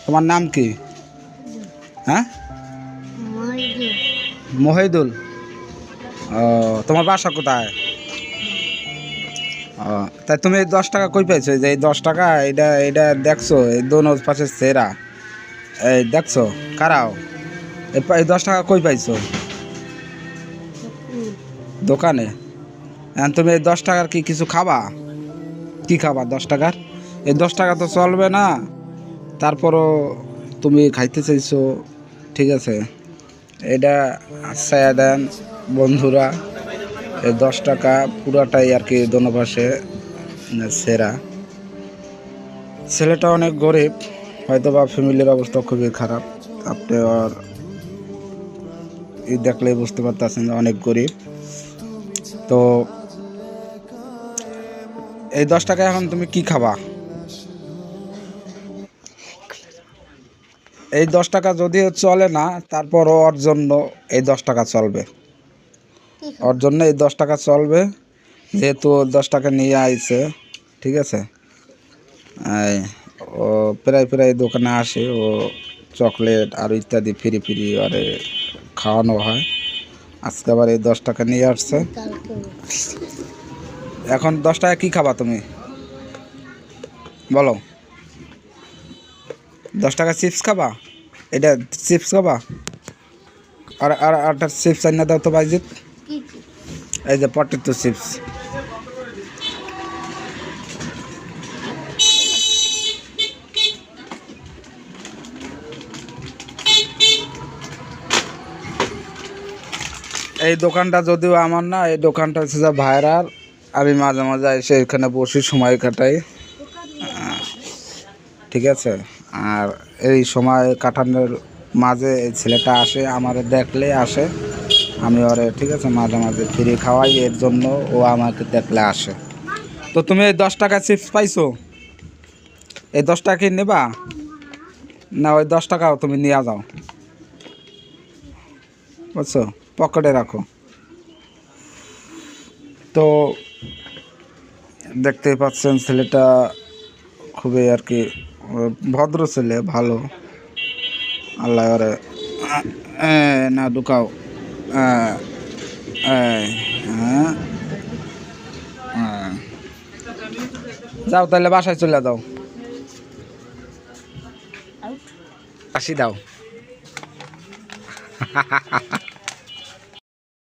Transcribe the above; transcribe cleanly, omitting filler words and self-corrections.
তোমার নাম কি? হ্যাঁ, মহিদুল। ও, তোমার বাসা কোথায়? ও, তাই তুমি এই 10 টাকা কই পাইছো? যে এই 10 টাকা, এটা এটা দেখছো? এই দোনো পাশে সেরা, এই দেখছো কারাও? এই 10 টাকা কই পাইছো? দোকানে। এখন তুমি এই 10 টাকার কি কিছু খাবা? কি খাবা 10 টাকার? এই 10 টাকা তো চলবে না, তারপরও তুমি খাইতে চাইছো, ঠিক আছে। এটা চাইয়া দেন বন্ধুরা, এই 10 টাকা পুরাটাই আর কি দোনো পাশে সেরা। ছেলেটা অনেক গরিব, হয়তো বা ফ্যামিলির অবস্থা খুবই খারাপ। আপনি আর এই দেখলেই বুঝতে পারতেছেন অনেক গরিব। তো এই 10 টাকা এখন তুমি কি খাবা? এই 10 টাকা যদিও চলে না, তারপর ওর জন্য এই 10 টাকা চলবে। ওর জন্য এই 10 টাকা চলবে, যেহেতু 10 টাকা নিয়ে আইছে, ঠিক আছে। ও প্রায় প্রায় দোকানে আসে, ও চকলেট আর ইত্যাদি ফ্রি ফ্রি আরে খাওয়ানো হয়। আজকে আবার এই 10 টাকা নিয়ে আসছে। এখন 10 টাকা কি খাবা তুমি বলো? 10 টাকা চিপস খাবা? এটা চিপস খাবা? আর আর আরটা চিপস আনিয়ে দাও তো বাইজিৎ। এই যে পটেটো চিপস। এই দোকানটা যদিও আমার না, এই দোকানটা হচ্ছে যে ভাইরার। আমি মাঝে মাঝে এসে এখানে বসে সময় কাটাই, ঠিক আছে। আর এই সময় কাটানোর মাঝে এই ছেলেটা আসে, আমার দেখলে আসে, আমি ওরে ঠিক আছে মাঝে মাঝে ফ্রি খাওয়াই, এর জন্য ও আমাকে দেখলে আসে। তো তুমি এই 10 টাকা চিপস পাইছো, এই 10 টাকা কি নেবা? না ওই 10 টাকাও তুমি নিয়ে যাও, বুঝছো, পকেটে রাখো। তো দেখতেই পাচ্ছেন ছেলেটা খুবই আর কি ভদ্র ছেলে, ভালো। আল্লাহ ওরে না ঢুকাও। হ্যাঁ, যাও তাহলে বাসায় চলে যাও, আসি দাও।